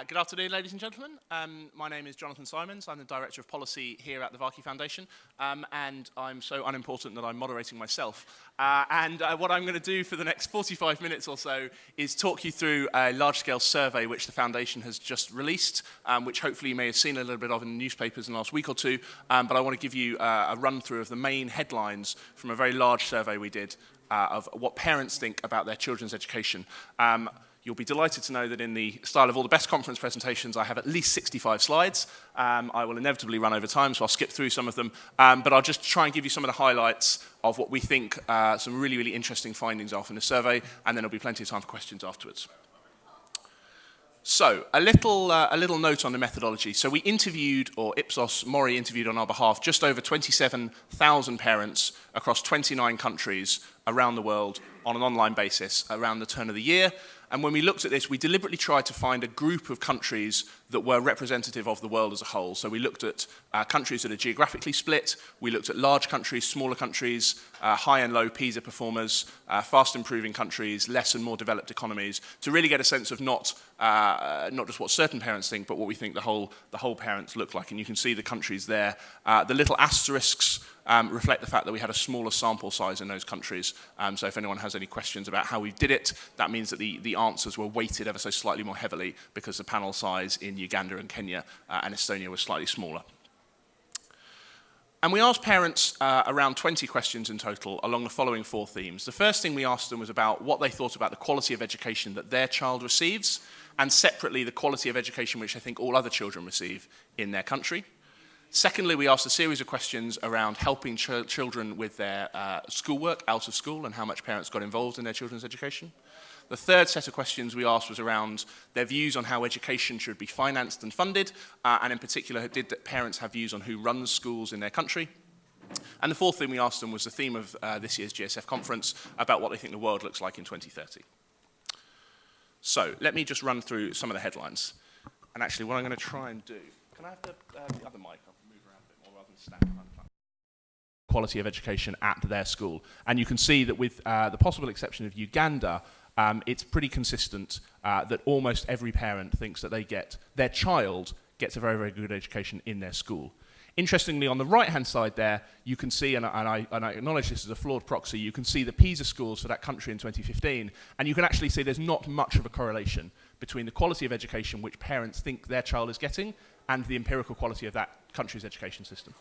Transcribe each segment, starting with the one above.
Good afternoon, ladies and gentlemen. My name is Jonathan Simons. I'm the Director of Policy here at the Varkey Foundation, and I'm so unimportant that I'm moderating myself. What I'm going to do for the next 45 minutes or so is talk you through a large-scale survey which the Foundation has just released, which hopefully you may have seen a little bit of in the newspapers in the last week or two, but I want to give you a run-through of the main headlines from a very large survey we did of what parents think about their children's education. You'll be delighted to know that in the style of all the best conference presentations, I have at least 65 slides. I will inevitably run over time, so I'll skip through some of them. But I'll just try and give you some of the highlights of what we think some really, really interesting findings are from the survey, and then there'll be plenty of time for questions afterwards. So, a little note on the methodology. So we interviewed, or Ipsos Mori interviewed on our behalf, just over 27,000 parents across 29 countries around the world on an online basis around the turn of the year. And when we looked at this, we deliberately tried to find a group of countries that were representative of the world as a whole. So we looked at countries that are geographically split, we looked at large countries, smaller countries, high and low PISA performers, fast improving countries, less and more developed economies, to really get a sense of not just what certain parents think, but what we think the whole parents look like. And you can see the countries there. The little asterisks reflect the fact that we had a smaller sample size in those countries. So if anyone has any questions about how we did it, that means that the answers were weighted ever so slightly more heavily because the panel size in Uganda and Kenya and Estonia was slightly smaller. And we asked parents around 20 questions in total along the following four themes. The first thing we asked them was about what they thought about the quality of education that their child receives, and separately the quality of education which I think all other children receive in their country. Secondly, we asked a series of questions around helping children with their schoolwork out of school and how much parents got involved in their children's education. The third set of questions we asked was around their views on how education should be financed and funded, and in particular, did parents have views on who runs schools in their country? And the fourth thing we asked them was the theme of this year's GSF conference about what they think the world looks like in 2030. So, let me just run through some of the headlines. And actually, what I'm going to try and do, can I have the other mic? I'll move around a bit more rather than stand behind the front. Quality of education at their school. And you can see that with the possible exception of Uganda, it's pretty consistent that almost every parent thinks that their child gets a very, very good education in their school. Interestingly, on the right-hand side there, you can see, and I acknowledge this is a flawed proxy, you can see the PISA scores for that country in 2015, and you can actually see there's not much of a correlation between the quality of education which parents think their child is getting and the empirical quality of that country's education system.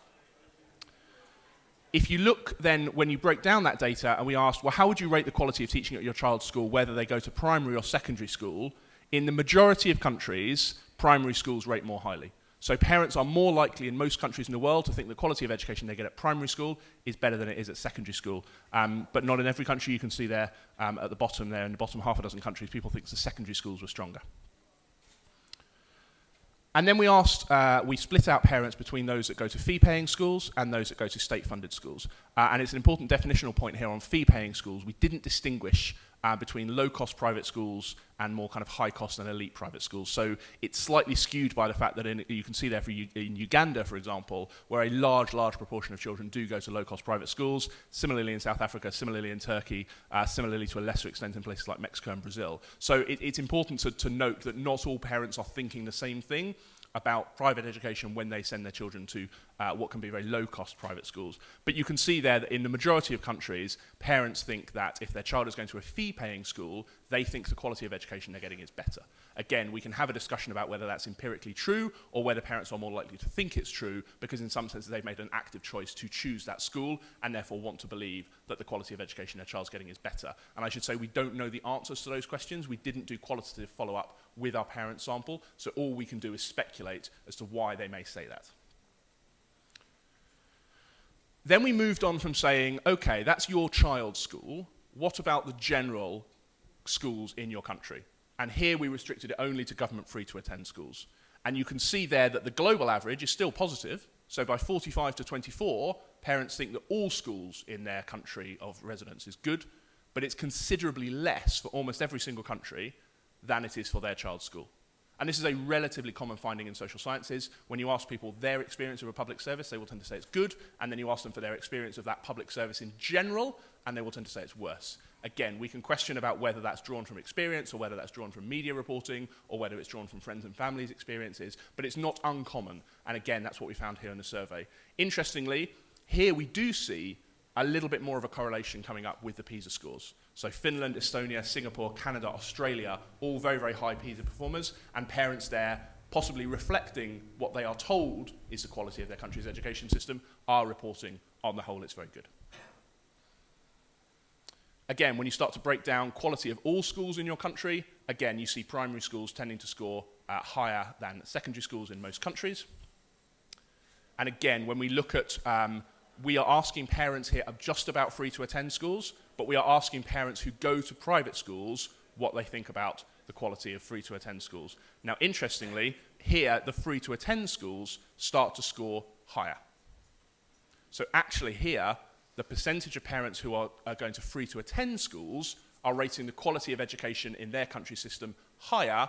If you look then, when you break down that data, and we asked, well, how would you rate the quality of teaching at your child's school, whether they go to primary or secondary school? In the majority of countries, primary schools rate more highly. So parents are more likely in most countries in the world to think the quality of education they get at primary school is better than it is at secondary school. But not in every country. You can see there at the bottom there, in the bottom half a dozen countries, people think the secondary schools were stronger. And then we asked, we split out parents between those that go to fee-paying schools and those that go to state-funded schools. And it's an important definitional point here on fee-paying schools. We didn't distinguish between low-cost private schools and more kind of high-cost and elite private schools. So it's slightly skewed by the fact that you can see there in Uganda, for example, where a large proportion of children do go to low-cost private schools. Similarly in South Africa, similarly in Turkey, similarly to a lesser extent in places like Mexico and Brazil. So it's important to note that not all parents are thinking the same thing about private education when they send their children to what can be very low-cost private schools. But you can see there that in the majority of countries, parents think that if their child is going to a fee-paying school, they think the quality of education they're getting is better. Again, we can have a discussion about whether that's empirically true or whether parents are more likely to think it's true, because in some sense they've made an active choice to choose that school and therefore want to believe that the quality of education their child's getting is better. And I should say we don't know the answers to those questions. We didn't do qualitative follow-up with our parent sample, so all we can do is speculate as to why they may say that. Then we moved on from saying, okay, that's your child's school. What about the general schools in your country? And here we restricted it only to government free-to-attend schools. And you can see there that the global average is still positive. So by 45 to 24, parents think that all schools in their country of residence is good, but it's considerably less for almost every single country than it is for their child's school. And this is a relatively common finding in social sciences. When you ask people their experience of a public service, they will tend to say it's good, and then you ask them for their experience of that public service in general, and they will tend to say it's worse. Again, we can question about whether that's drawn from experience, or whether that's drawn from media reporting, or whether it's drawn from friends and family's experiences, but it's not uncommon. And again, that's what we found here in the survey. Interestingly, here we do see a little bit more of a correlation coming up with the PISA scores. So Finland, Estonia, Singapore, Canada, Australia, all very, very high PISA performers, and parents there, possibly reflecting what they are told is the quality of their country's education system, are reporting, on the whole, it's very good. Again, when you start to break down quality of all schools in your country, again, you see primary schools tending to score higher than secondary schools in most countries. And again, when we look at we are asking parents here of just about free-to-attend schools, but we are asking parents who go to private schools what they think about the quality of free-to-attend schools. Now, interestingly, here, the free-to-attend schools start to score higher. So actually here, the percentage of parents who are going to free-to-attend schools are rating the quality of education in their country system higher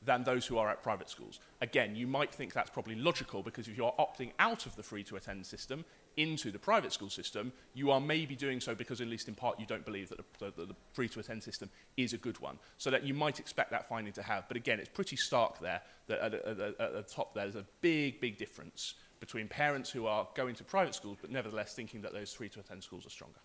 than those who are at private schools. Again, you might think that's probably logical, because if you are opting out of the free-to-attend system into the private school system, you are maybe doing so because, at least in part, you don't believe that the free-to-attend system is a good one. So that you might expect that finding to have. But again, it's pretty stark there, that at the top there's a big, big difference between parents who are going to private schools, but nevertheless thinking that those free-to-attend schools are stronger.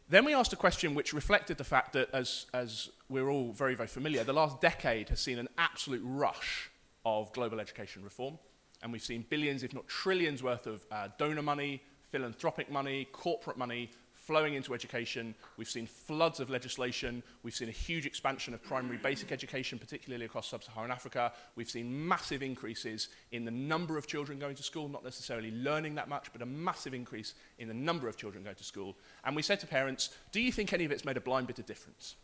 Then we asked a question which reflected the fact that, as we're all very, very familiar, the last decade has seen an absolute rush of global education reform. And we've seen billions, if not trillions, worth of donor money, philanthropic money, corporate money flowing into education. We've seen floods of legislation. We've seen a huge expansion of primary basic education, particularly across sub-Saharan Africa. We've seen massive increases in the number of children going to school, not necessarily learning that much, but a massive increase in the number of children going to school. And we said to parents, do you think any of it's made a blind bit of difference?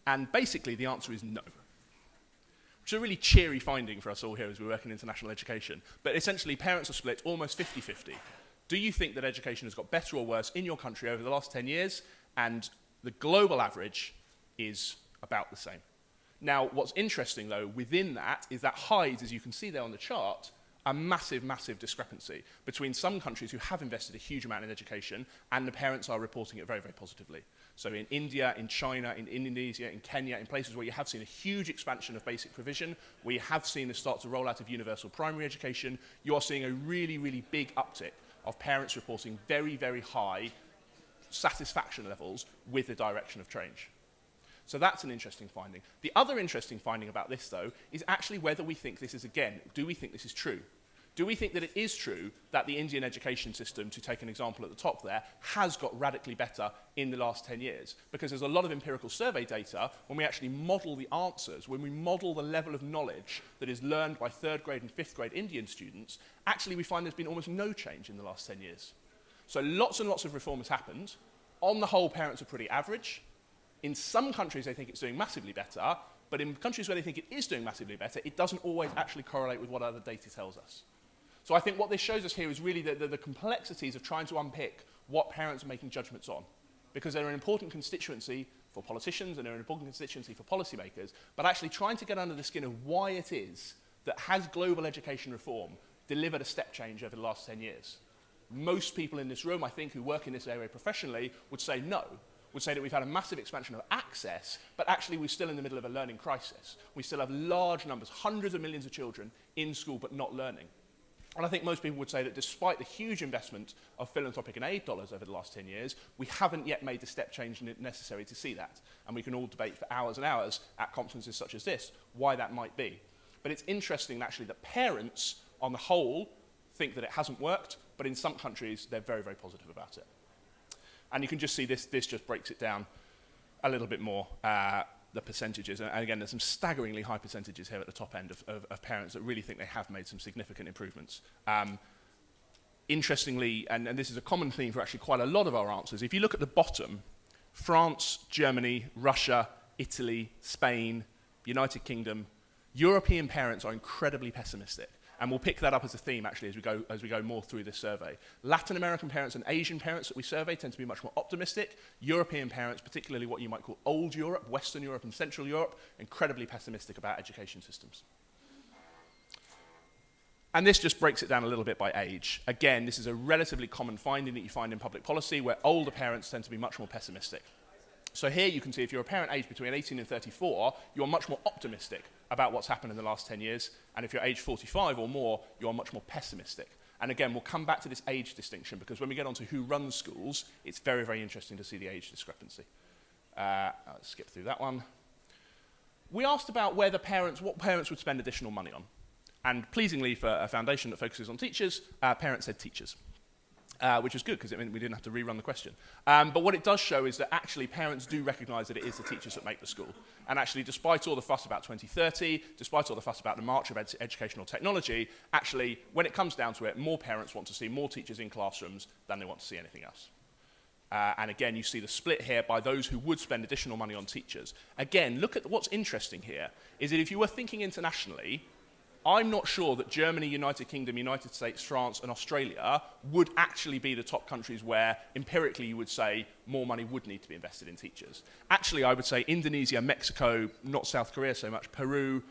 And basically the answer is no. Which is a really cheery finding for us all here as we work in international education. But essentially parents are split almost 50-50. Do you think that education has got better or worse in your country over the last 10 years? And the global average is about the same. Now, what's interesting, though, within that is that hides, as you can see there on the chart, a massive, massive discrepancy between some countries who have invested a huge amount in education and the parents are reporting it very, very positively. So in India, in China, in Indonesia, in Kenya, in places where you have seen a huge expansion of basic provision, where you have seen the start to roll out of universal primary education, you are seeing a really, really big uptick of parents reporting very, very high satisfaction levels with the direction of change. So that's an interesting finding. The other interesting finding about this, though, is actually whether we think this is, again, do we think this is true? Do we think that it is true that the Indian education system, to take an example at the top there, has got radically better in the last 10 years? Because there's a lot of empirical survey data when we actually model the answers, when we model the level of knowledge that is learned by third grade and fifth grade Indian students, actually we find there's been almost no change in the last 10 years. So lots and lots of reform has happened. On the whole, parents are pretty average. In some countries, they think it's doing massively better, but in countries where they think it is doing massively better, it doesn't always actually correlate with what other data tells us. So I think what this shows us here is really the complexities of trying to unpick what parents are making judgments on. Because they're an important constituency for politicians and they're an important constituency for policymakers, but actually trying to get under the skin of why it is that has global education reform delivered a step change over the last 10 years. Most people in this room, I think, who work in this area professionally would say no, would say that we've had a massive expansion of access, but actually we're still in the middle of a learning crisis. We still have large numbers, hundreds of millions of children in school but not learning. And I think most people would say that despite the huge investment of philanthropic and aid dollars over the last 10 years, we haven't yet made the step change necessary to see that. And we can all debate for hours and hours at conferences such as this why that might be. But it's interesting actually that parents, on the whole, think that it hasn't worked, but in some countries they're very, very positive about it. And you can just see this just breaks it down a little bit more, the percentages. And again, there's some staggeringly high percentages here at the top end of parents that really think they have made some significant improvements. Interestingly, and this is a common theme for actually quite a lot of our answers, if you look at the bottom, France, Germany, Russia, Italy, Spain, United Kingdom, European parents are incredibly pessimistic. And we'll pick that up as a theme, actually, as we go more through this survey. Latin American parents and Asian parents that we survey tend to be much more optimistic. European parents, particularly what you might call old Europe, Western Europe and Central Europe, incredibly pessimistic about education systems. And this just breaks it down a little bit by age. Again, this is a relatively common finding that you find in public policy, where older parents tend to be much more pessimistic. So here you can see if you're a parent aged between 18 and 34, you're much more optimistic about what's happened in the last 10 years. And if you're age 45 or more, you're much more pessimistic. And again, we'll come back to this age distinction, because when we get onto who runs schools, it's very, very interesting to see the age discrepancy. Let's skip through that one. We asked about what parents would spend additional money on. And pleasingly, for a foundation that focuses on teachers, parents said teachers, which was good because it meant we didn't have to rerun the question. But what it does show is that actually parents do recognise that it is the teachers that make the school. And actually, despite all the fuss about 2030, despite all the fuss about the march of educational technology, actually, when it comes down to it, more parents want to see more teachers in classrooms than they want to see anything else. And again, you see the split here by those who would spend additional money on teachers. Again, look at what's interesting here, is that if you were thinking internationally, I'm not sure that Germany, United Kingdom, United States, France, and Australia would actually be the top countries where, empirically, you would say more money would need to be invested in teachers. Actually, I would say Indonesia, Mexico, not South Korea so much, Peru,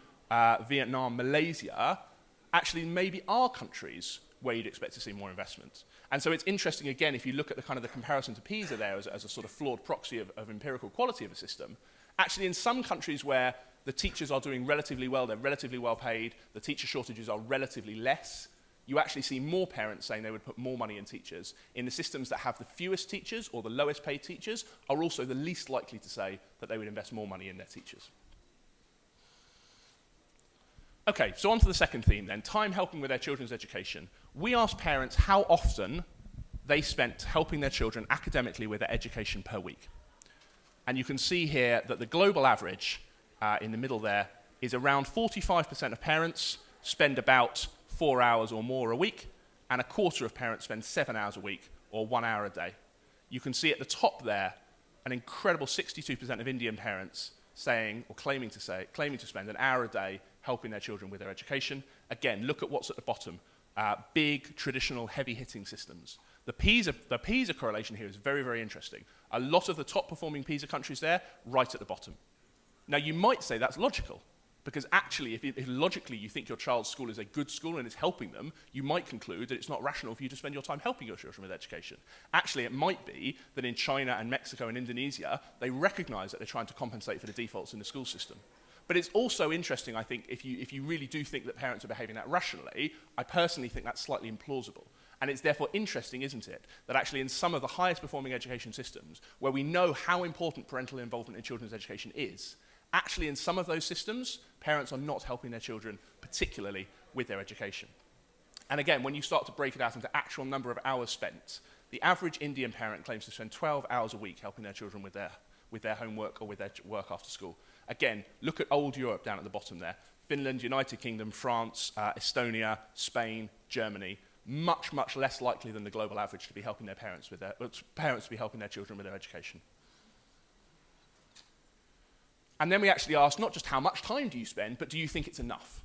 Vietnam, Malaysia, actually maybe are countries where you'd expect to see more investment. And so it's interesting, again, if you look at the kind of the comparison to PISA there as a sort of flawed proxy of empirical quality of a system, actually in some countries where the teachers are doing relatively well, they're relatively well paid, the teacher shortages are relatively less, you actually see more parents saying they would put more money in teachers. In the systems that have the fewest teachers or the lowest paid teachers are also the least likely to say that they would invest more money in their teachers. Okay, so on to the second theme then, time helping with their children's education. We asked parents how often they spent helping their children academically with their education per week. And you can see here that the global average in the middle there is around 45% of parents spend about 4 hours or more a week, and a quarter of parents spend 7 hours a week or 1 hour a day. You can see at the top there an incredible 62% of Indian parents saying or claiming to spend an hour a day helping their children with their education. Again, look at what's at the bottom. Big, traditional, heavy-hitting systems. The PISA correlation here is very, very interesting. A lot of the top-performing PISA countries there, right at the bottom. Now, you might say that's logical, because actually, if logically you think your child's school is a good school and it's helping them, you might conclude that it's not rational for you to spend your time helping your children with education. Actually, it might be that in China and Mexico and Indonesia, they recognize that they're trying to compensate for the defaults in the school system. But it's also interesting, I think, if you really do think that parents are behaving that rationally, I personally think that's slightly implausible. And it's therefore interesting, isn't it, that actually in some of the highest performing education systems, where we know how important parental involvement in children's education is, actually in some of those systems, parents are not helping their children, particularly with their education. And again, when you start to break it out into actual number of hours spent, the average Indian parent claims to spend 12 hours a week helping their children with their homework or with their work after school. Again, look at old Europe down at the bottom there. Finland, United Kingdom, France, Estonia, Spain, Germany, much, much less likely than the global average to be helping their parents to be helping their children with their education. And then we actually asked not just how much time do you spend, but do you think it's enough?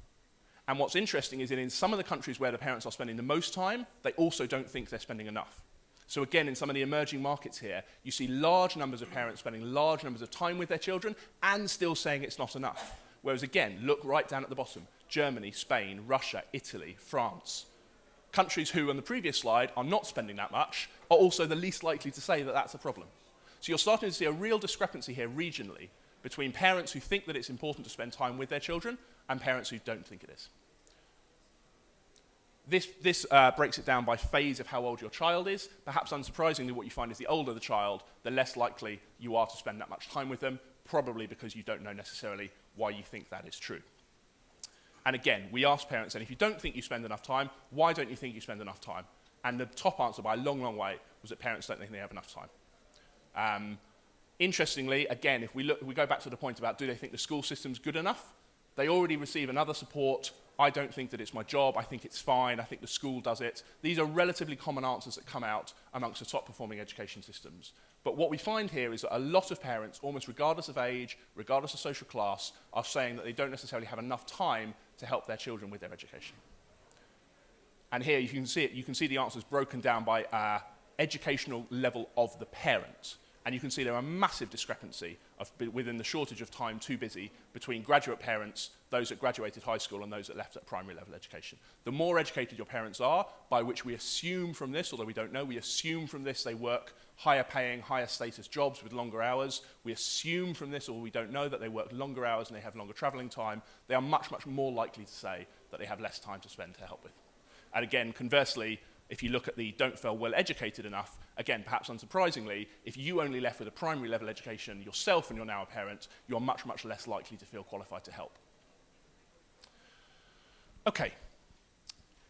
And what's interesting is that in some of the countries where the parents are spending the most time, they also don't think they're spending enough. So again, in some of the emerging markets here, you see large numbers of parents spending large numbers of time with their children and still saying it's not enough. Whereas again, look right down at the bottom. Germany, Spain, Russia, Italy, France. Countries who, on the previous slide, are not spending that much, are also the least likely to say that that's a problem. So you're starting to see a real discrepancy here regionally between parents who think that it's important to spend time with their children and parents who don't think it is. This breaks it down by phase of how old your child is. Perhaps unsurprisingly, what you find is the older the child, the less likely you are to spend that much time with them, probably because you don't know necessarily why you think that is true. And again, we asked parents, and if you don't think you spend enough time, why don't you think you spend enough time? And the top answer by a long, long way was that parents don't think they have enough time. Interestingly, again, if we go back to the point about do they think the school system's good enough, they already receive another support. I don't think that it's my job. I think it's fine. I think the school does it. These are relatively common answers that come out amongst the top-performing education systems. But what we find here is that a lot of parents, almost regardless of age, regardless of social class, are saying that they don't necessarily have enough time to help their children with their education. And here you can see it. You can see the answers broken down by educational level of the parent. And you can see there are a massive discrepancy within the shortage of time too busy between graduate parents, those that graduated high school, and those that left at primary level education. The more educated your parents are, by which we assume from this, although we don't know, we assume from this they work higher paying, higher status jobs with longer hours. We assume from this, although we don't know, that they work longer hours and they have longer travelling time. They are much, much more likely to say that they have less time to spend to help with. And again, conversely, if you look at the don't feel well educated enough, again, perhaps unsurprisingly, if you only left with a primary level education yourself and you're now a parent, you're much, much less likely to feel qualified to help. Okay.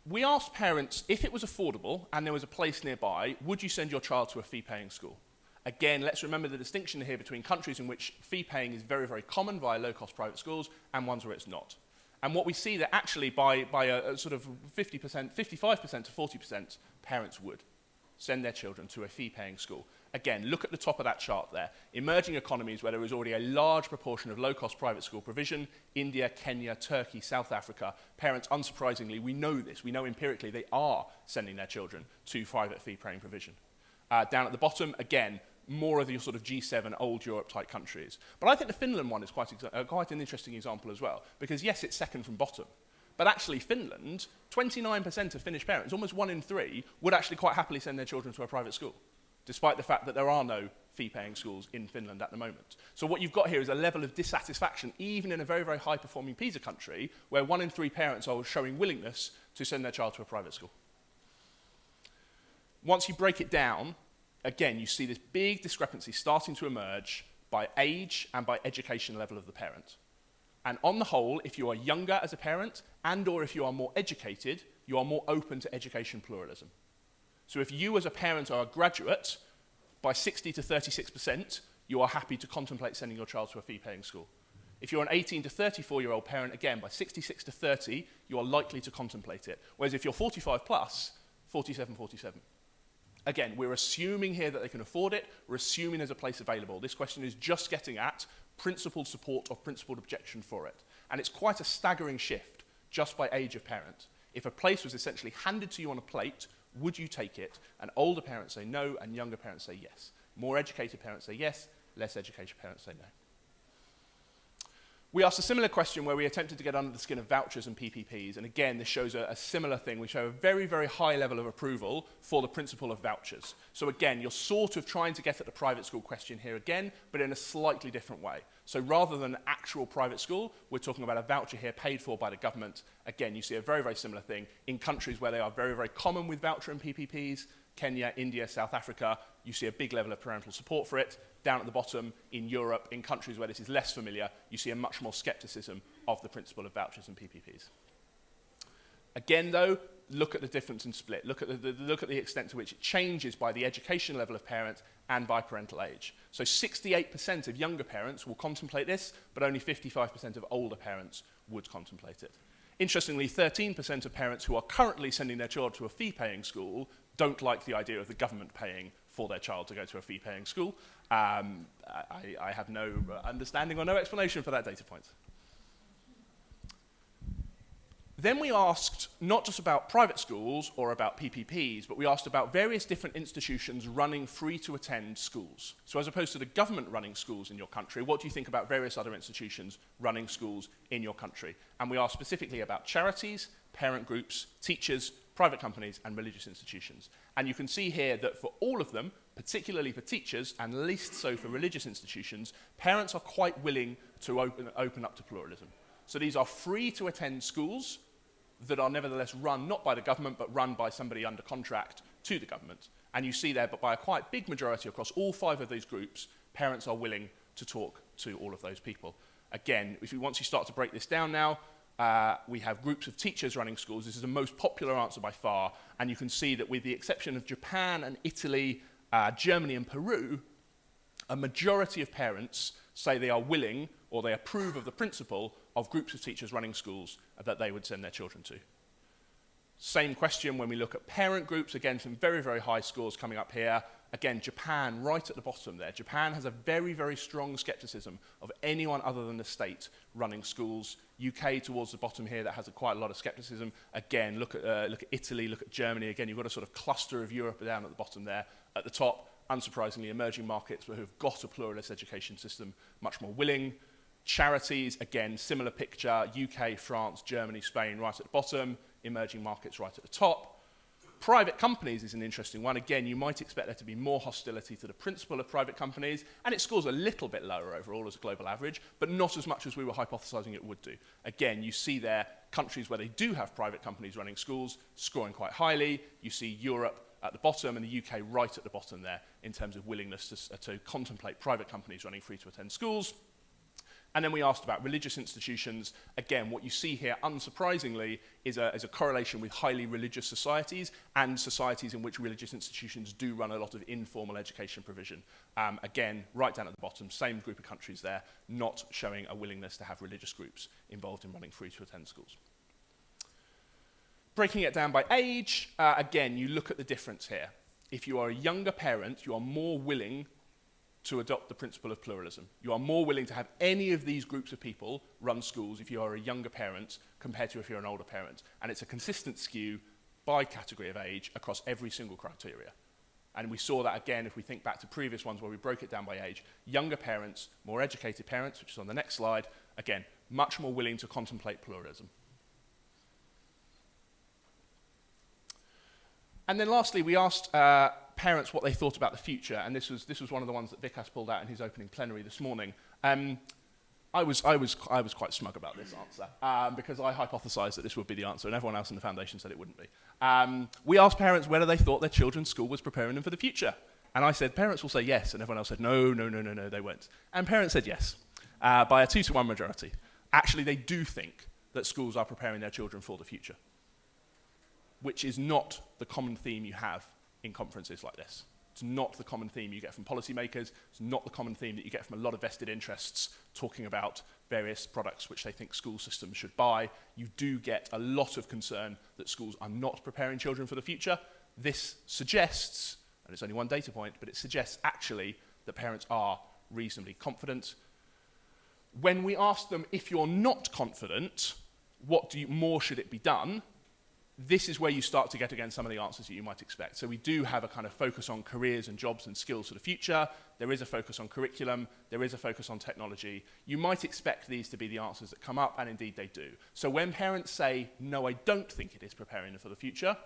We asked parents, if it was affordable and there was a place nearby, would you send your child to a fee-paying school? Again, let's remember the distinction here between countries in which fee-paying is very, very common via low-cost private schools and ones where it's not. And what we see that actually by a sort of 50%, 55% to 40%, parents would send their children to a fee-paying school. Again, look at the top of that chart there. Emerging economies where there is already a large proportion of low-cost private school provision, India, Kenya, Turkey, South Africa, parents, unsurprisingly, we know this, we know empirically they are sending their children to private fee-paying provision. Down at the bottom, again, more of your sort of G7 old Europe type countries. But I think the Finland one is quite an interesting example as well, because yes, it's second from bottom, but actually Finland, 29% of Finnish parents, almost 1 in 3, would actually quite happily send their children to a private school, despite the fact that there are no fee-paying schools in Finland at the moment. So what you've got here is a level of dissatisfaction, even in a very, very high-performing PISA country, where 1 in 3 parents are showing willingness to send their child to a private school. Once you break it down, again, you see this big discrepancy starting to emerge by age and by education level of the parent. And on the whole, if you are younger as a parent and or if you are more educated, you are more open to education pluralism. So if you as a parent are a graduate, by 60 to 36%, you are happy to contemplate sending your child to a fee-paying school. If you're an 18 to 34-year-old parent, again, by 66 to 30, you are likely to contemplate it. Whereas if you're 45 plus, 47, 47. Again, we're assuming here that they can afford it. We're assuming there's a place available. This question is just getting at principled support or principled objection for it. And it's quite a staggering shift just by age of parent. If a place was essentially handed to you on a plate, would you take it? And older parents say no, and younger parents say yes. More educated parents say yes, less educated parents say no. We asked a similar question where we attempted to get under the skin of vouchers and PPPs, and again, this shows a similar thing. We show a very, very high level of approval for the principle of vouchers. So again, you're sort of trying to get at the private school question here again, but in a slightly different way. So rather than an actual private school, we're talking about a voucher here paid for by the government. Again, you see a very, very similar thing in countries where they are very, very common with voucher and PPPs, Kenya, India, South Africa, you see a big level of parental support for it. Down at the bottom, in Europe, in countries where this is less familiar, you see a much more scepticism of the principle of vouchers and PPPs. Again, though, look at the difference in split. Look at the extent to which it changes by the education level of parent and by parental age. So 68% of younger parents will contemplate this, but only 55% of older parents would contemplate it. Interestingly, 13% of parents who are currently sending their child to a fee-paying school don't like the idea of the government paying for their child to go to a fee-paying school. I have no understanding or no explanation for that data point. Then we asked not just about private schools or about PPPs, but we asked about various different institutions running free-to-attend schools. So as opposed to the government running schools in your country, what do you think about various other institutions running schools in your country? And we asked specifically about charities, parent groups, teachers, private companies, and religious institutions. And you can see here that for all of them, particularly for teachers, and least so for religious institutions, parents are quite willing to open up to pluralism. So these are free-to-attend schools that are nevertheless run not by the government, but run by somebody under contract to the government. And you see there, but by a quite big majority across all 5 of those groups, parents are willing to talk to all of those people. Again, once you start to break this down now, we have groups of teachers running schools. This is the most popular answer by far, and you can see that with the exception of Japan and Italy, Germany and Peru, a majority of parents say they are willing or they approve of the principle of groups of teachers running schools that they would send their children to. Same question when we look at parent groups. Again, some very, very high scores coming up here. Again, Japan, right at the bottom there. Japan has a very, very strong skepticism of anyone other than the state running schools. UK towards the bottom here, that has quite a lot of skepticism. Again, look at Italy, look at Germany. Again, you've got a sort of cluster of Europe down at the bottom there. At the top, unsurprisingly, emerging markets who've got a pluralist education system, much more willing. Charities, again, similar picture. UK, France, Germany, Spain, right at the bottom. Emerging markets right at the top. Private companies is an interesting one. Again, you might expect there to be more hostility to the principle of private companies, and it scores a little bit lower overall as a global average, but not as much as we were hypothesizing it would do. Again, you see there countries where they do have private companies running schools scoring quite highly. You see Europe at the bottom and the UK right at the bottom there in terms of willingness to contemplate private companies running free-to-attend schools. And then we asked about religious institutions. Again, what you see here, unsurprisingly, is a correlation with highly religious societies and societies in which religious institutions do run a lot of informal education provision. Again, right down at the bottom, same group of countries there, not showing a willingness to have religious groups involved in running free-to-attend schools. Breaking it down by age, again, you look at the difference here. If you are a younger parent, you are more willing to adopt the principle of pluralism. You are more willing to have any of these groups of people run schools if you are a younger parent compared to if you're an older parent. And it's a consistent skew by category of age across every single criteria. And we saw that again if we think back to previous ones where we broke it down by age. Younger parents, more educated parents, which is on the next slide, again, much more willing to contemplate pluralism. And then lastly, we asked parents what they thought about the future, and this was one of the ones that Vikas pulled out in his opening plenary this morning. I was quite smug about this answer because I hypothesised that this would be the answer, and everyone else in the foundation said it wouldn't be. We asked parents whether they thought their children's school was preparing them for the future, and I said parents will say yes, and everyone else said no, they won't. And parents said yes by a 2-to-1 majority. Actually, they do think that schools are preparing their children for the future, which is not the common theme you have in conferences like this. It's not the common theme you get from policymakers. It's not the common theme that you get from a lot of vested interests talking about various products which they think school systems should buy. You do get a lot of concern that schools are not preparing children for the future. This suggests, and it's only one data point, but it suggests actually that parents are reasonably confident. When we ask them, if you're not confident, what more should it be done? This is where you start to get, again, some of the answers that you might expect. So we do have a kind of focus on careers and jobs and skills for the future. There is a focus on curriculum. There is a focus on technology. You might expect these to be the answers that come up, and indeed they do. So when parents say, no, I don't think it is preparing them for the future,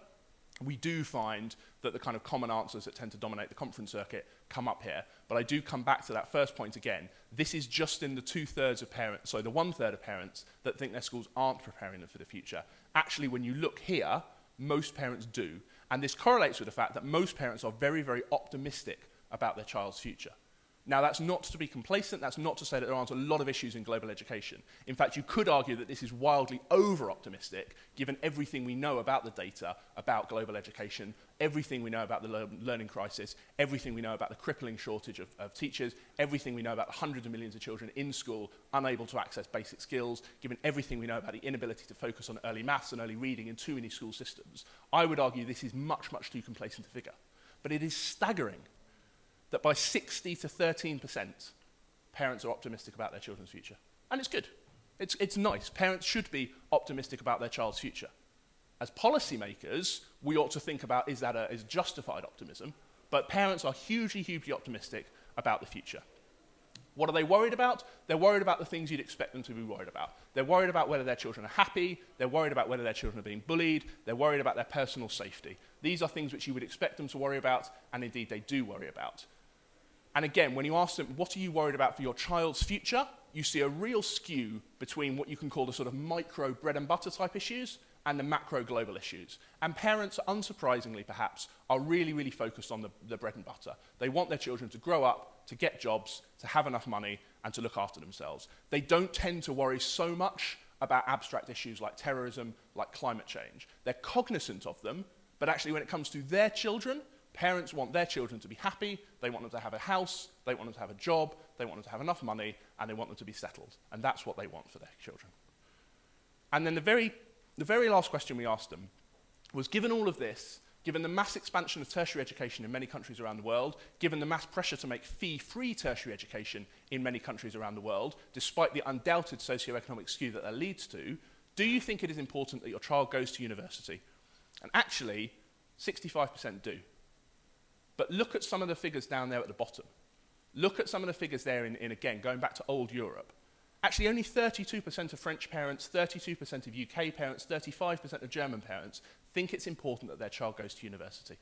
we do find that the kind of common answers that tend to dominate the conference circuit come up here. But I do come back to that first point again. This is just in the 2/3 of parents, so the 1/3 of parents that think their schools aren't preparing them for the future. Actually, when you look here, most parents do. And this correlates with the fact that most parents are very, very optimistic about their child's future. Now, that's not to be complacent. That's not to say that there aren't a lot of issues in global education. In fact, you could argue that this is wildly over-optimistic, given everything we know about the data, about global education, everything we know about the learning crisis, everything we know about the crippling shortage of teachers, everything we know about the hundreds of millions of children in school unable to access basic skills, given everything we know about the inability to focus on early maths and early reading in too many school systems. I would argue this is much, much too complacent a figure. But it is staggering that by 60 to 13%, parents are optimistic about their children's future. And it's good. It's nice. Parents should be optimistic about their child's future. As policymakers, we ought to think about, is that is justified optimism? But parents are hugely, hugely optimistic about the future. What are they worried about? They're worried about the things you'd expect them to be worried about. They're worried about whether their children are happy. They're worried about whether their children are being bullied. They're worried about their personal safety. These are things which you would expect them to worry about, and indeed they do worry about. And again, when you ask them, what are you worried about for your child's future? You see a real skew between what you can call the sort of micro bread and butter type issues and the macro global issues. And parents, unsurprisingly perhaps, are really, really focused on the bread and butter. They want their children to grow up, to get jobs, to have enough money, and to look after themselves. They don't tend to worry so much about abstract issues like terrorism, like climate change. They're cognizant of them, but actually when it comes to their children, parents want their children to be happy, they want them to have a house, they want them to have a job, they want them to have enough money, and they want them to be settled. And that's what they want for their children. And then the very last question we asked them was, given all of this, given the mass expansion of tertiary education in many countries around the world, given the mass pressure to make fee-free tertiary education in many countries around the world, despite the undoubted socioeconomic skew that leads to, do you think it is important that your child goes to university? And actually, 65% do. But look at some of the figures down there at the bottom. Look at some of the figures there in again, going back to old Europe. Actually, only 32% of French parents, 32% of UK parents, 35% of German parents think it's important that their child goes to university.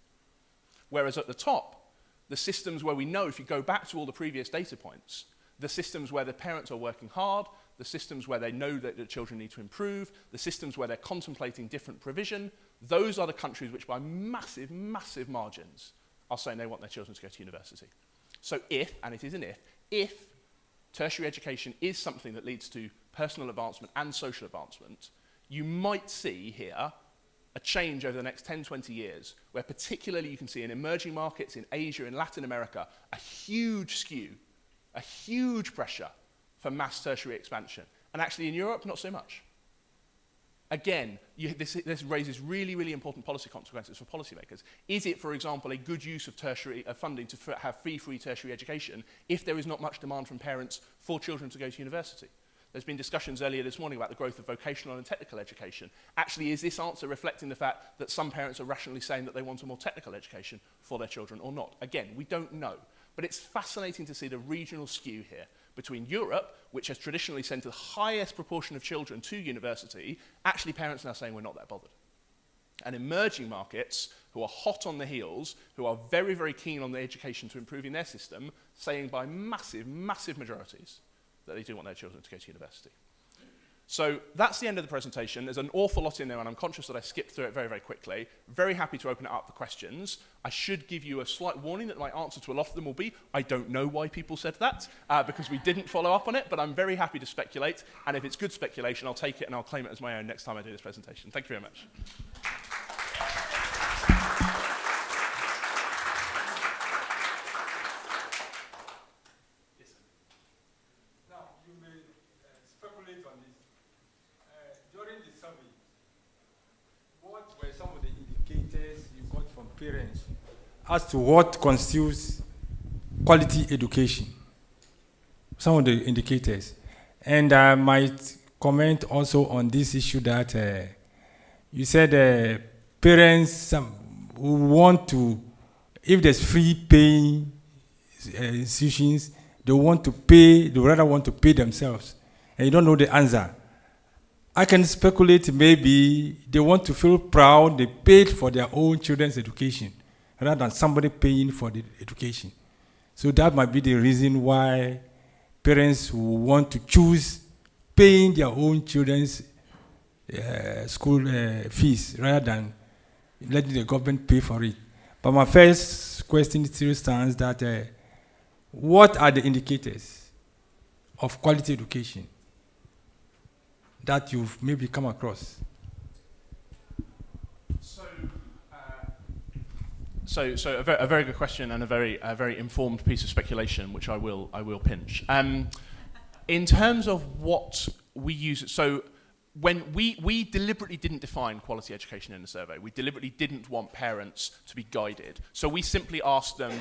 Whereas at the top, the systems where we know, if you go back to all the previous data points, the systems where the parents are working hard, the systems where they know that the children need to improve, the systems where they're contemplating different provision, those are the countries which by massive, massive margins are saying they want their children to go to university. So if, and it is an if tertiary education is something that leads to personal advancement and social advancement, you might see here a change over the next 10, 20 years, where particularly you can see in emerging markets, in Asia, in Latin America, a huge skew, a huge pressure for mass tertiary expansion. And actually in Europe, not so much. Again, this raises really, really important policy consequences for policymakers. Is it, for example, a good use of tertiary funding to have fee-free tertiary education if there is not much demand from parents for children to go to university? There's been discussions earlier this morning about the growth of vocational and technical education. Actually, is this answer reflecting the fact that some parents are rationally saying that they want a more technical education for their children or not? Again, we don't know. But it's fascinating to see the regional skew here between Europe, which has traditionally sent the highest proportion of children to university. Actually, parents are now saying we're not that bothered. And emerging markets, who are hot on the heels, who are very, very keen on the education to improving their system, saying by massive, massive majorities that they do want their children to go to university. So that's the end of the presentation. There's an awful lot in there, and I'm conscious that I skipped through it very, very quickly. Very happy to open it up for questions. I should give you a slight warning that my answer to a lot of them will be, I don't know why people said that, because we didn't follow up on it, but I'm very happy to speculate, and if it's good speculation, I'll take it and I'll claim it as my own next time I do this presentation. Thank you very much. Parents as to what constitutes quality education, some of the indicators. And I might comment also on this issue that you said parents who want to, if there's free paying institutions, they rather want to pay themselves. And you don't know the answer. I can speculate maybe they want to feel proud they paid for their own children's education rather than somebody paying for the education. So that might be the reason why parents who want to choose paying their own children's school fees rather than letting the government pay for it. But my first question still stands that what are the indicators of quality education that you've maybe come across? So a very good question and a very informed piece of speculation, which I will pinch. In terms of what we use, so when we deliberately didn't define quality education in the survey, we deliberately didn't want parents to be guided. So we simply asked them,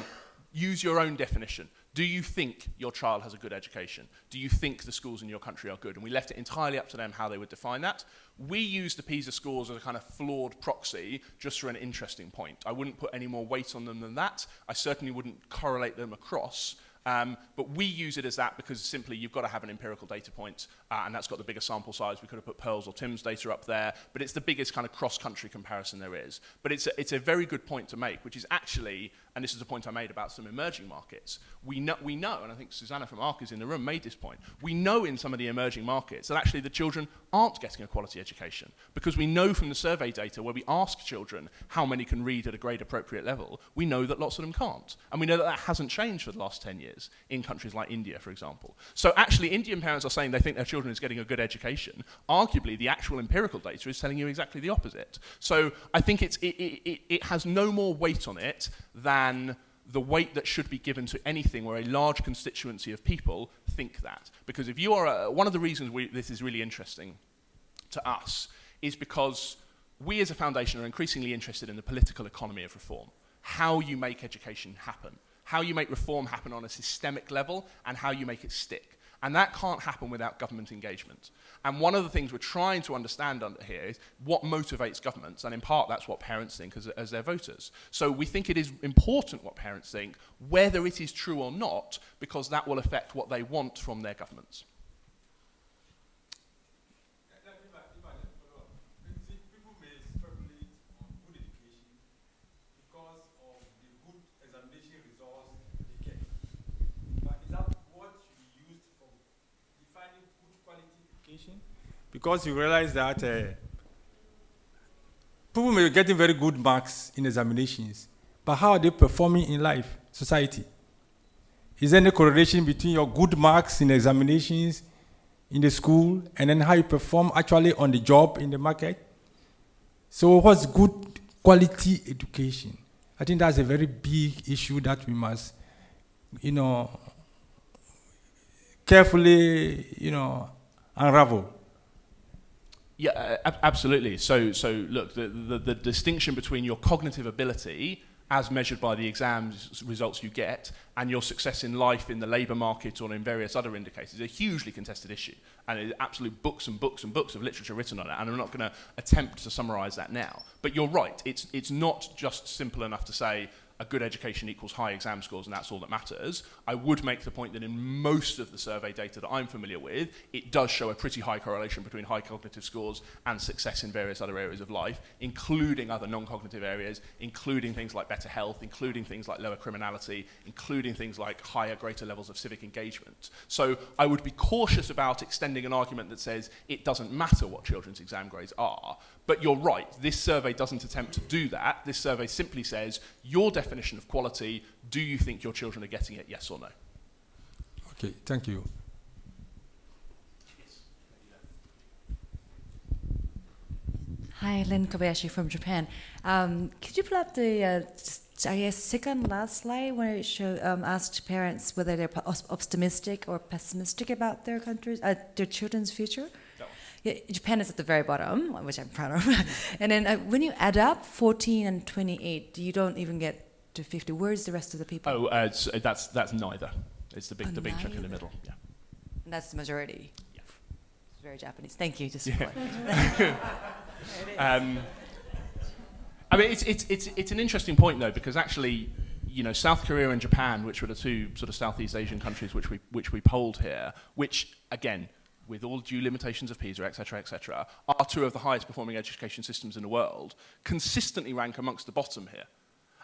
use your own definition. Do you think your child has a good education? Do you think the schools in your country are good? And we left it entirely up to them how they would define that. We used the PISA scores as a kind of flawed proxy just for an interesting point. I wouldn't put any more weight on them than that. I certainly wouldn't correlate them across. But we use it as that because simply you've got to have an empirical data point, and that's got the bigger sample size. We could have put Pearl's or Tim's data up there, but it's the biggest kind of cross-country comparison there is. But it's a very good point to make, which is actually, and this is a point I made about some emerging markets, we know, and I think Susanna from ARC is in the room, made this point, we know in some of the emerging markets that actually the children aren't getting a quality education, because we know from the survey data where we ask children how many can read at a grade appropriate level, we know that lots of them can't. And we know that that hasn't changed for the last 10 years in countries like India, for example. So actually Indian parents are saying they think their children is getting a good education. Arguably, the actual empirical data is telling you exactly the opposite. So I think it has no more weight on it than the weight that should be given to anything where a large constituency of people think that. Because if you are, one of the reasons this is really interesting to us is because we as a foundation are increasingly interested in the political economy of reform, how you make education happen, how you make reform happen on a systemic level, and how you make it stick. And that can't happen without government engagement. And one of the things we're trying to understand under here is what motivates governments, and in part that's what parents think as their voters. So we think it is important what parents think, whether it is true or not, because that will affect what they want from their governments. People may speculate on good education because of the good examination results they get. But is that what should be used for defining good quality education? Because you realize that people may be getting very good marks in examinations, but how are they performing in life, society? Is there any correlation between your good marks in examinations in the school and then how you perform actually on the job in the market? So what's good quality education? I think that's a very big issue that we must, carefully, unravel. Yeah, absolutely. So look, the distinction between your cognitive ability as measured by the exams results you get and your success in life in the labour market or in various other indicators is a hugely contested issue, and there's absolute books and books and books of literature written on it, and I'm not going to attempt to summarise that now. But you're right, it's not just simple enough to say a good education equals high exam scores and that's all that matters. I would make the point that in most of the survey data that I'm familiar with, it does show a pretty high correlation between high cognitive scores and success in various other areas of life, including other non-cognitive areas, including things like better health, including things like lower criminality, including things like higher, greater levels of civic engagement. So I would be cautious about extending an argument that says it doesn't matter what children's exam grades are. But you're right, this survey doesn't attempt to do that. This survey simply says, your definition of quality, do you think your children are getting it, yes or no? Okay, thank you. Hi, Lynn Kobayashi from Japan. Could you pull up the, second last slide where it asked parents whether they're optimistic or pessimistic about their country's, their children's future? Yeah, Japan is at the very bottom, which I'm proud of. And then when you add up 14 and 28, you don't even get to 50. Where's the rest of the people? Oh, that's neither. It's the big chunk in the middle. Yeah. And that's the majority. Yeah. It's very Japanese. Thank you. Just I mean, it's an interesting point though, because actually, South Korea and Japan, which were the two sort of Southeast Asian countries which we polled here, which again, with all due limitations of PISA, et cetera, are two of the highest performing education systems in the world, consistently rank amongst the bottom here.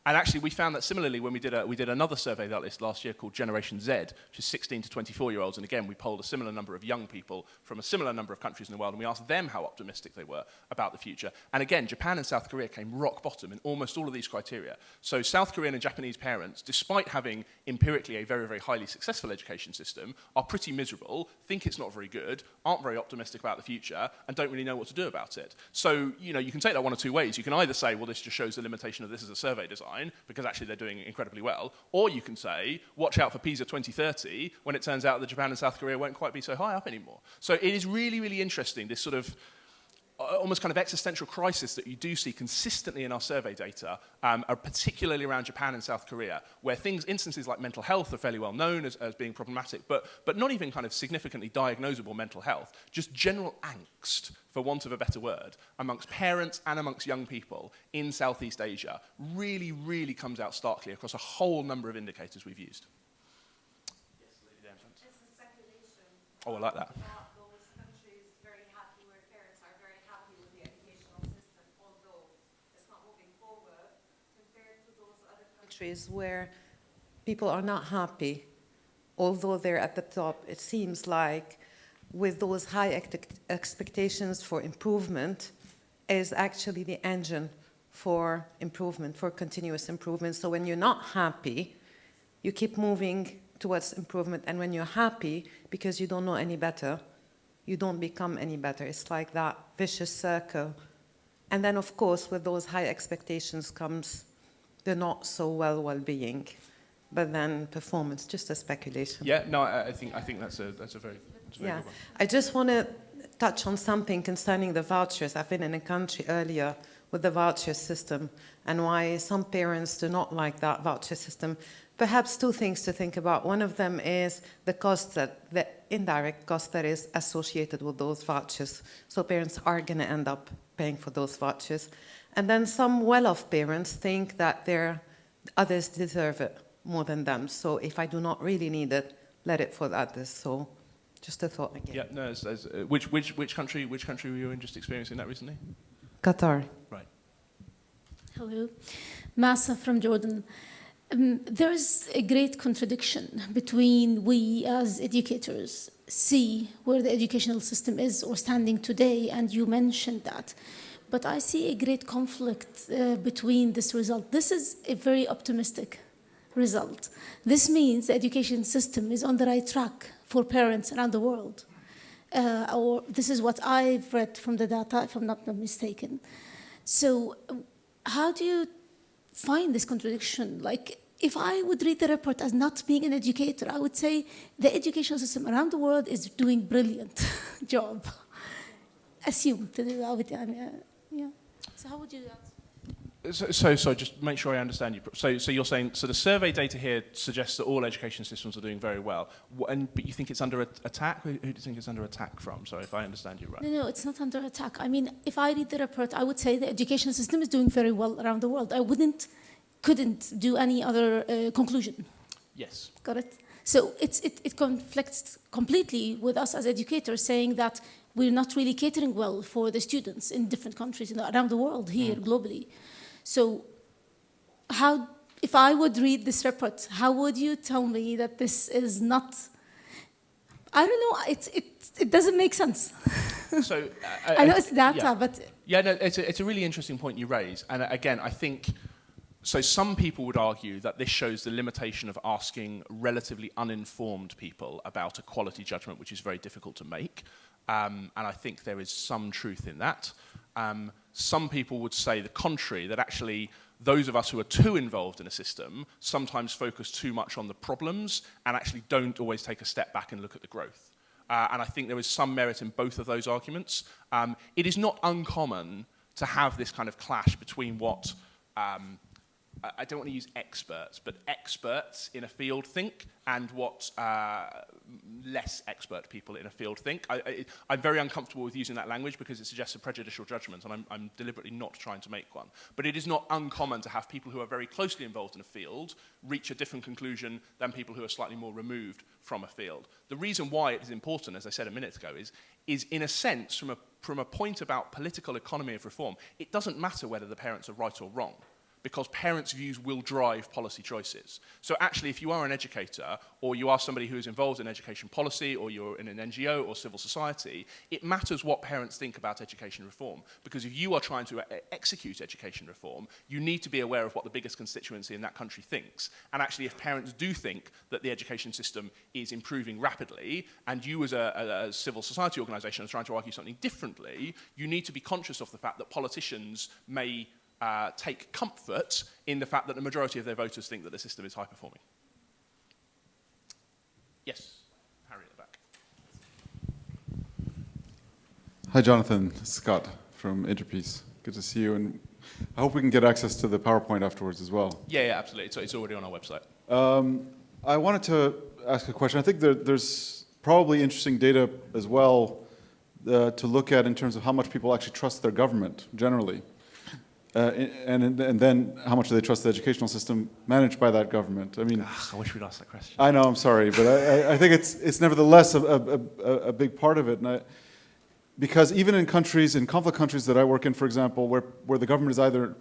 And actually, we found that similarly when we did another survey that list last year called Generation Z, which is 16 to 24-year-olds. And again, we polled a similar number of young people from a similar number of countries in the world, and we asked them how optimistic they were about the future. And again, Japan and South Korea came rock bottom in almost all of these criteria. So South Korean and Japanese parents, despite having empirically a very, very highly successful education system, are pretty miserable, think it's not very good, aren't very optimistic about the future, and don't really know what to do about it. So, you can take that one of two ways. You can either say, well, this just shows the limitation of this as a survey design, because actually they're doing incredibly well, or you can say, watch out for PISA 2030, when it turns out that Japan and South Korea won't quite be so high up anymore. So it is really, really interesting, this sort of almost kind of existential crisis that you do see consistently in our survey data, are particularly around Japan and South Korea, where instances like mental health are fairly well known as being problematic, but not even kind of significantly diagnosable mental health, just general angst, for want of a better word, amongst parents and amongst young people in Southeast Asia really, really comes out starkly across a whole number of indicators we've used. Yes, Lady Danfant. It's a speculation. Oh, I like that. Those countries very happy, where parents are very happy with the educational system, although it's not moving forward, compared to those other countries where people are not happy, although they're at the top. It seems like with those high expectations for improvement is actually the engine for improvement, for continuous improvement. So when you're not happy, you keep moving towards improvement. And when you're happy, because you don't know any better, you don't become any better. It's like that vicious circle. And then, of course, with those high expectations comes the not so well-being, but then performance, just a speculation. Yeah, no, I think that's a very good one. I just want to touch on something concerning the vouchers. I've been in a country earlier with the voucher system and why some parents do not like that voucher system. Perhaps two things to think about. One of them is the indirect cost that is associated with those vouchers. So parents are going to end up paying for those vouchers. And then some well-off parents think that others deserve it more than them. So if I do not really need it, let it for others. So just a thought again. Yeah, no. Which country were you in just experiencing that recently? Qatar. Right. Hello, Massa from Jordan. There is a great contradiction between we as educators see where the educational system is or standing today, and you mentioned that. But I see a great conflict between this result. This is a very optimistic result. This means the education system is on the right track for parents around the world. Or this is what I've read from the data, if I'm not mistaken. So how do you find this contradiction? Like, if I would read the report as not being an educator, I would say the educational system around the world is doing brilliant job. Assume. Yeah. So how would you answer? So just make sure I understand you. So you're saying, so the survey data here suggests that all education systems are doing very well, but you think it's under attack? Who do you think it's under attack from? Sorry, if I understand you right. No, it's not under attack. I mean, if I read the report, I would say the education system is doing very well around the world. I couldn't do any other conclusion. Yes. Got it? So it conflicts completely with us as educators saying that we're not really catering well for the students in different countries around the world, here, globally. So if I would read this report, how would you tell me that this is not, I don't know, it doesn't make sense. So I know it's data, yeah. but... Yeah, no, it's a really interesting point you raise. And again, I think, so some people would argue that this shows the limitation of asking relatively uninformed people about a quality judgment, which is very difficult to make. And I think there is some truth in that. Some people would say the contrary, that actually those of us who are too involved in a system sometimes focus too much on the problems and actually don't always take a step back and look at the growth. And I think there is some merit in both of those arguments. It is not uncommon to have this kind of clash between what, I don't want to use experts, but experts in a field think and what less expert people in a field think. I'm very uncomfortable with using that language because it suggests a prejudicial judgment, and I'm deliberately not trying to make one. But it is not uncommon to have people who are very closely involved in a field reach a different conclusion than people who are slightly more removed from a field. The reason why it is important, as I said a minute ago, is in a sense, from a point about political economy of reform, it doesn't matter whether the parents are right or wrong, because parents' views will drive policy choices. So actually, if you are an educator, or you are somebody who is involved in education policy, or you're in an NGO or civil society, it matters what parents think about education reform. Because if you are trying to execute education reform, you need to be aware of what the biggest constituency in that country thinks. And actually, if parents do think that the education system is improving rapidly, and you as a civil society organisation are trying to argue something differently, you need to be conscious of the fact that politicians may take comfort in the fact that the majority of their voters think that the system is high-performing. Yes, Harry at the back. Hi, Jonathan. Scott from Interpeace. Good to see you, and I hope we can get access to the PowerPoint afterwards as well. Yeah, absolutely. It's already on our website. I wanted to ask a question. I think there's probably interesting data as well to look at in terms of how much people actually trust their government generally. And then how much do they trust the educational system managed by that government? I mean, I wish we'd asked that question. I know, I'm sorry, but I think it's nevertheless a big part of it. Because even in conflict countries that I work in, for example, where the government is either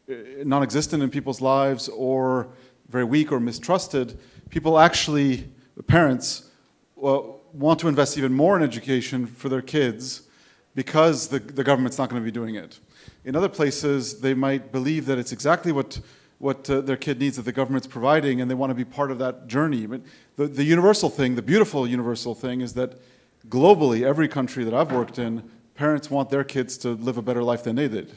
non-existent in people's lives or very weak or mistrusted, people actually, parents, want to invest even more in education for their kids because the government's not going to be doing it. In other places, they might believe that it's exactly what their kid needs that the government's providing, and they want to be part of that journey. But the universal thing, the beautiful universal thing, is that globally, every country that I've worked in, parents want their kids to live a better life than they did.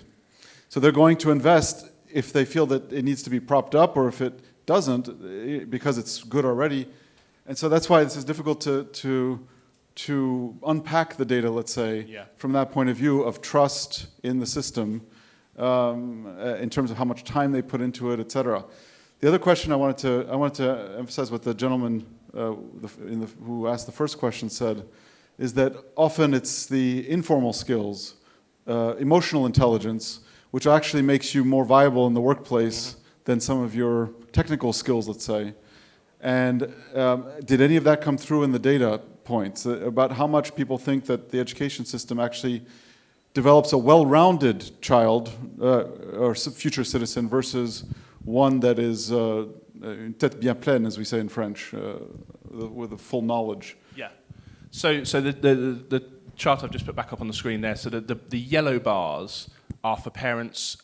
So they're going to invest if they feel that it needs to be propped up, or if it doesn't, because it's good already. And so that's why this is difficult to to unpack the data, let's say, Yeah. from that point of view of trust in the system, in terms of how much time they put into it, et cetera. The other question I wanted to emphasize what the gentleman who asked the first question said, is that often it's the informal skills, emotional intelligence, which actually makes you more viable in the workplace than some of your technical skills, let's say. And did any of that come through in the data points about how much people think that the education system actually develops a well-rounded child or future citizen versus one that is une tête bien pleine, as we say in French, with a full knowledge? Yeah. So the chart I've just put back up on the screen there, so the yellow bars are for parents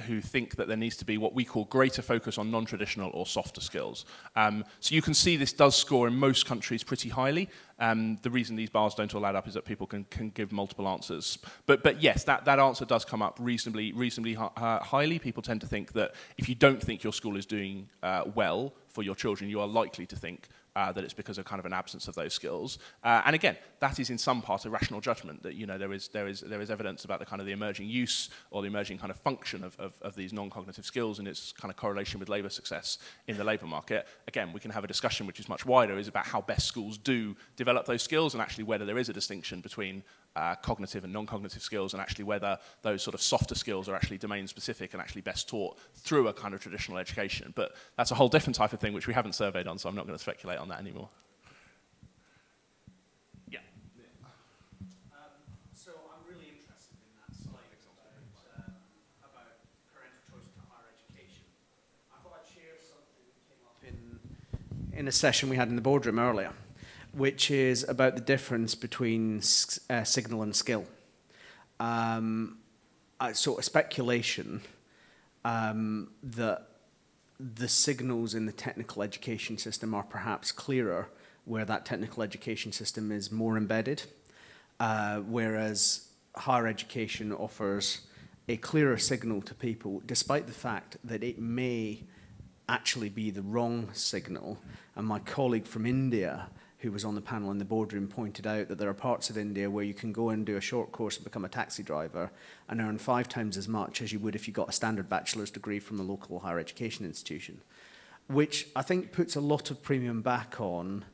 who think that there needs to be what we call greater focus on non-traditional or softer skills. So you can see this does score in most countries pretty highly. The reason these bars don't all add up is that people can give multiple answers. But yes, that answer does come up reasonably highly. People tend to think that if you don't think your school is doing well for your children, you are likely to think that it's because of kind of an absence of those skills. And again, that is in some part a rational judgment that, you know, there is evidence about the kind of the emerging use or the emerging kind of function of these non-cognitive skills and its kind of correlation with labour success in the labour market. Again, we can have a discussion which is much wider, is about how best schools do develop those skills and actually whether there is a distinction between cognitive and non-cognitive skills, and actually whether those sort of softer skills are actually domain-specific and actually best taught through a kind of traditional education. But that's a whole different type of thing which we haven't surveyed on, so I'm not going to speculate on that anymore. Yeah. So I'm really interested in that slide about parental choice in higher education. I thought I'd share something that came up in a session we had in the boardroom earlier, which is about the difference between signal and skill. So a speculation that the signals in the technical education system are perhaps clearer where that technical education system is more embedded, whereas higher education offers a clearer signal to people, despite the fact that it may actually be the wrong signal. And my colleague from India, who was on the panel in the boardroom, pointed out that there are parts of India where you can go and do a short course and become a taxi driver and earn 5 times as much as you would if you got a standard bachelor's degree from a local higher education institution, which I think puts a lot of premium back on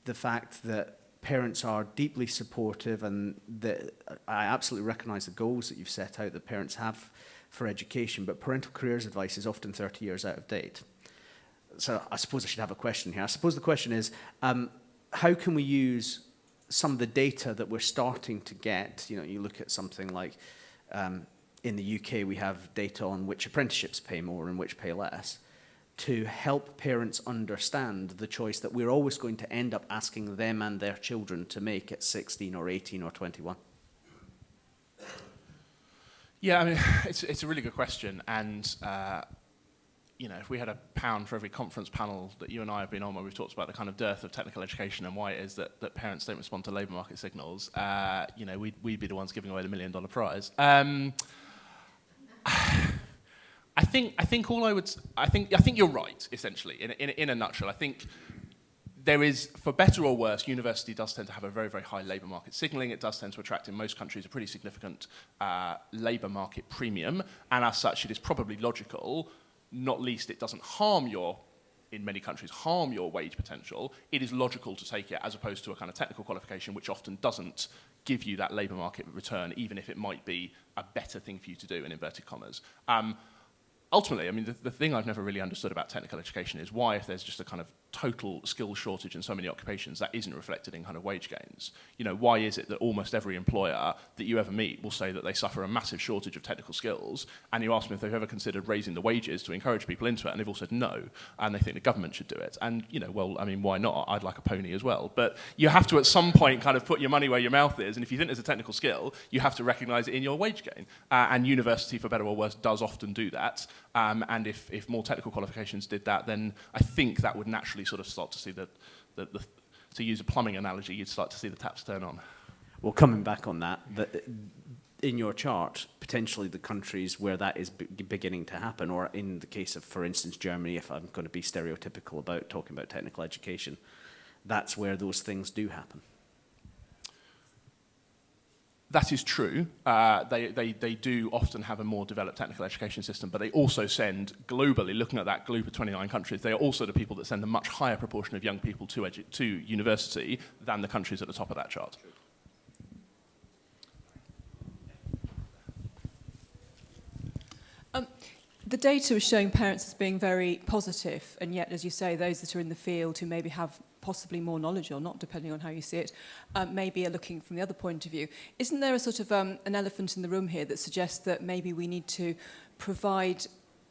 the fact that parents are deeply supportive, and that I absolutely recognise the goals that you've set out that parents have for education, but parental careers advice is often 30 years out of date. So I suppose I should have a question here. I suppose the question is, how can we use some of the data that we're starting to get? You know, you look at something like in the UK, we have data on which apprenticeships pay more and which pay less, to help parents understand the choice that we're always going to end up asking them and their children to make at 16 or 18 or 21. Yeah, I mean, it's a really good question, and you know, if we had £1 for every conference panel that you and I have been on where we've talked about the kind of dearth of technical education and why it is that parents don't respond to labour market signals, you know, we'd be the ones giving away the $1 million prize. I think you're right, essentially, in a nutshell. I think there is, for better or worse, university does tend to have a very, very high labour market signalling. It does tend to attract, in most countries, a pretty significant labour market premium, and as such, it is probably logical. Not least, it doesn't in many countries, harm your wage potential. It is logical to take it as opposed to a kind of technical qualification, which often doesn't give you that labour market return, even if it might be a better thing for you to do, in inverted commas. Ultimately, I mean, the thing I've never really understood about technical education is why, if there's just a kind of total skill shortage in so many occupations, that isn't reflected in kind of wage gains. You know, why is it that almost every employer that you ever meet will say that they suffer a massive shortage of technical skills, and you ask them if they've ever considered raising the wages to encourage people into it, and they've all said no, and they think the government should do it. And, you know, well, I mean, why not? I'd like a pony as well. But you have to, at some point, kind of put your money where your mouth is, and if you think there's a technical skill, you have to recognise it in your wage gain. And university, for better or worse, does often do that. And if more technical qualifications did that, then I think that would naturally sort of start to see to use a plumbing analogy, you'd start to see the taps turn on. Well, coming back on that, in your chart, potentially the countries where that is beginning to happen, or in the case of, for instance, Germany, if I'm going to be stereotypical about talking about technical education, that's where those things do happen. That is true. They do often have a more developed technical education system, but they also send globally, looking at that group of 29 countries, they are also the people that send a much higher proportion of young people to university than the countries at the top of that chart. The data is showing parents as being very positive, and yet, as you say, those that are in the field who maybe have possibly more knowledge or not, depending on how you see it, maybe are looking from the other point of view. Isn't there a sort of an elephant in the room here that suggests that maybe we need to provide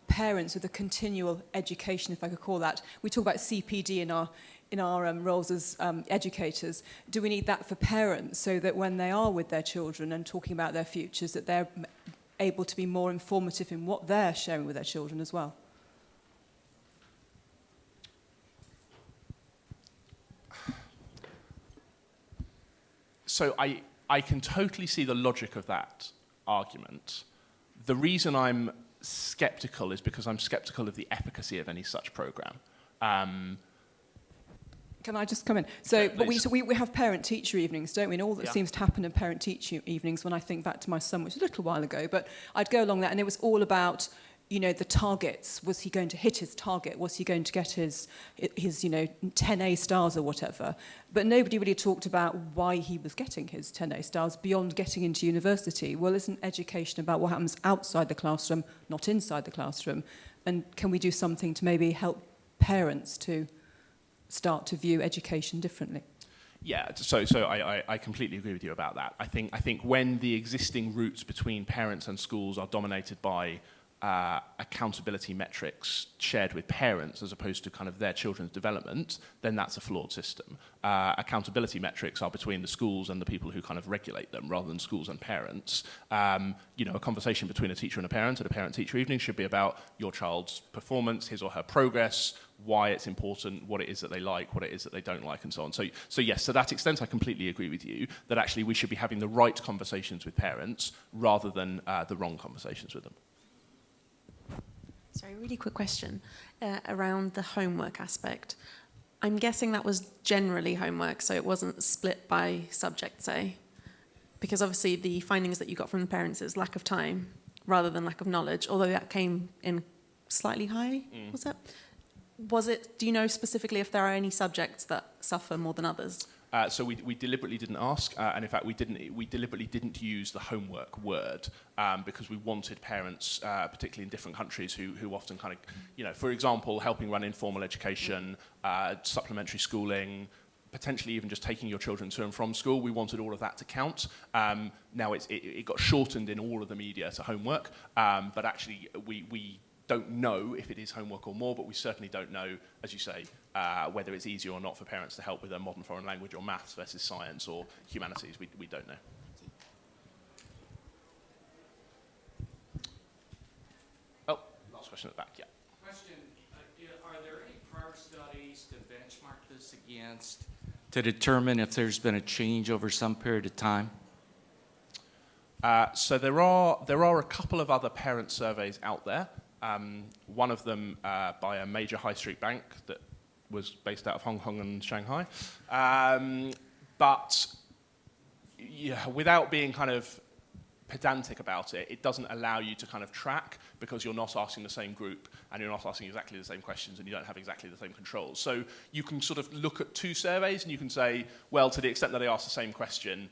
parents with a continual education, if I could call that? We talk about CPD in our roles as educators. Do we need that for parents so that when they are with their children and talking about their futures, that they're able to be more informative in what they're sharing with their children as well? So I can totally see the logic of that argument. The reason I'm skeptical is because I'm skeptical of the efficacy of any such program. Can I just come in? So, Yeah, but we have parent-teacher evenings, don't we? And all that Yeah. seems to happen in parent-teacher evenings, when I think back to my son, which was a little while ago, but I'd go along that, and it was all about, you know, the targets. Was he going to hit his target? Was he going to get his 10 A stars or whatever? But nobody really talked about why he was getting his 10 A stars beyond getting into university. Well, isn't education about what happens outside the classroom, not inside the classroom? And can we do something to maybe help parents to start to view education differently? Yeah, so I completely agree with you about that. I think when the existing routes between parents and schools are dominated by accountability metrics shared with parents as opposed to kind of their children's development, then that's a flawed system. Accountability metrics are between the schools and the people who kind of regulate them rather than schools and parents. A conversation between a teacher and a parent at a parent-teacher evening should be about your child's performance, his or her progress, why it's important, what it is that they like, what it is that they don't like, and so on. So yes, to that extent, I completely agree with you that actually we should be having the right conversations with parents rather than the wrong conversations with them. Sorry, really quick question around the homework aspect. I'm guessing that was generally homework, so it wasn't split by subject, say? Because obviously the findings that you got from the parents is lack of time rather than lack of knowledge, although that came in slightly high, was it? Do you know specifically if there are any subjects that suffer more than others? So we deliberately didn't ask, and in fact we deliberately didn't use the homework word because we wanted parents, particularly in different countries, who often kind of, for example, helping run informal education, supplementary schooling, potentially even just taking your children to and from school. We wanted all of that to count. Now it got shortened in all of the media to homework, but actually we don't know if it is homework or more, but we certainly don't know, as you say, whether it's easier or not for parents to help with a modern foreign language or maths versus science or humanities. We don't know. Oh, last question at the back, yeah. Question, are there any prior studies to benchmark this against to determine if there's been a change over some period of time? So there are a couple of other parent surveys out there. One of them by a major high street bank that was based out of Hong Kong and Shanghai. But without being kind of pedantic about it, it doesn't allow you to kind of track because you're not asking the same group and you're not asking exactly the same questions and you don't have exactly the same controls. So you can sort of look at two surveys and you can say, well, to the extent that they ask the same question,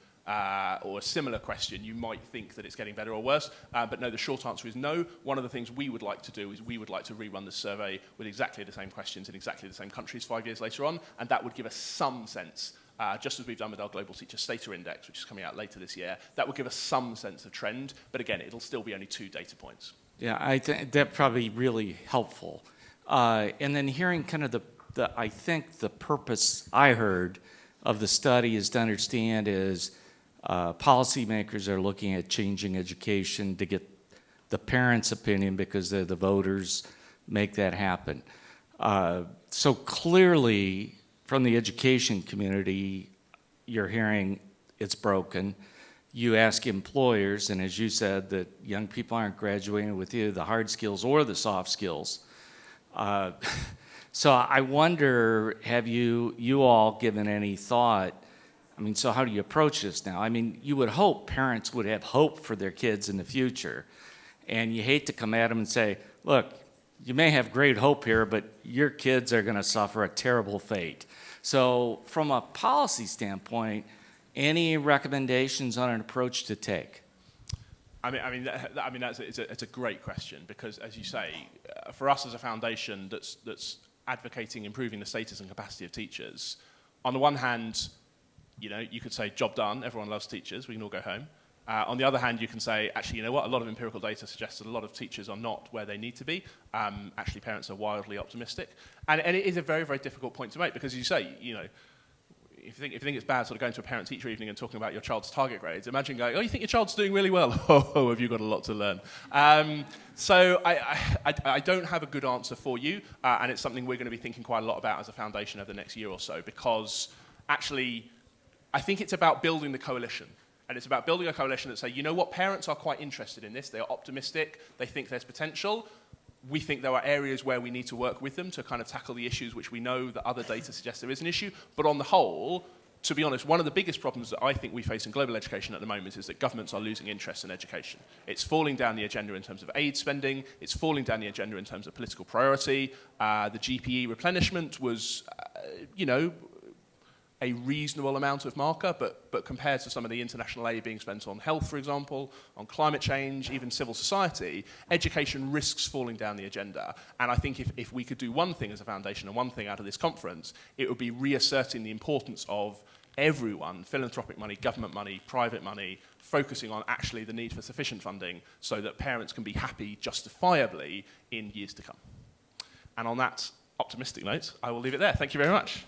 or a similar question, you might think that it's getting better or worse. But no, the short answer is no. One of the things we would like to do is we would like to rerun the survey with exactly the same questions in exactly the same countries 5 years later on, and that would give us some sense, just as we've done with our Global Teacher Status Index, which is coming out later this year. That would give us some sense of trend, but again, it'll still be only 2 data points. Yeah, I think that probably really helpful. And then hearing kind of I think the purpose I heard of the study is to understand is policymakers are looking at changing education to get the parents' opinion because they're the voters, make that happen. So clearly, from the education community, you're hearing it's broken. You ask employers, and as you said, that young people aren't graduating with either the hard skills or the soft skills. So I wonder, have you all given any thought I mean, so how do you approach this now? I mean, you would hope parents would have hope for their kids in the future. And you hate to come at them and say, look, you may have great hope here, but your kids are going to suffer a terrible fate. So from a policy standpoint, any recommendations on an approach to take? It's a great question because, as you say, for us as a foundation that's advocating improving the status and capacity of teachers, on the one hand, you know, you could say, job done, everyone loves teachers, we can all go home. On the other hand, you can say, actually, you know what, a lot of empirical data suggests that a lot of teachers are not where they need to be. Actually, parents are wildly optimistic. And it is a very, very difficult point to make because, as you say, you know, if you think it's bad sort of going to a parent-teacher evening and talking about your child's target grades, imagine going, oh, you think your child's doing really well? Oh, have you got a lot to learn? So I don't have a good answer for you, and it's something we're going to be thinking quite a lot about as a foundation over the next year or so because, actually, I think it's about building the coalition. And it's about building a coalition that say, you know what, parents are quite interested in this. They are optimistic. They think there's potential. We think there are areas where we need to work with them to kind of tackle the issues which we know that other data suggests there is an issue. But on the whole, to be honest, one of the biggest problems that I think we face in global education at the moment is that governments are losing interest in education. It's falling down the agenda in terms of aid spending. It's falling down the agenda in terms of political priority. The GPE replenishment was, a reasonable amount of marker, but compared to some of the international aid being spent on health, for example, on climate change, even civil society, education risks falling down the agenda. And I think if we could do one thing as a foundation and one thing out of this conference, it would be reasserting the importance of everyone, philanthropic money, government money, private money, focusing on actually the need for sufficient funding so that parents can be happy justifiably in years to come. And on that optimistic note, I will leave it there. Thank you very much.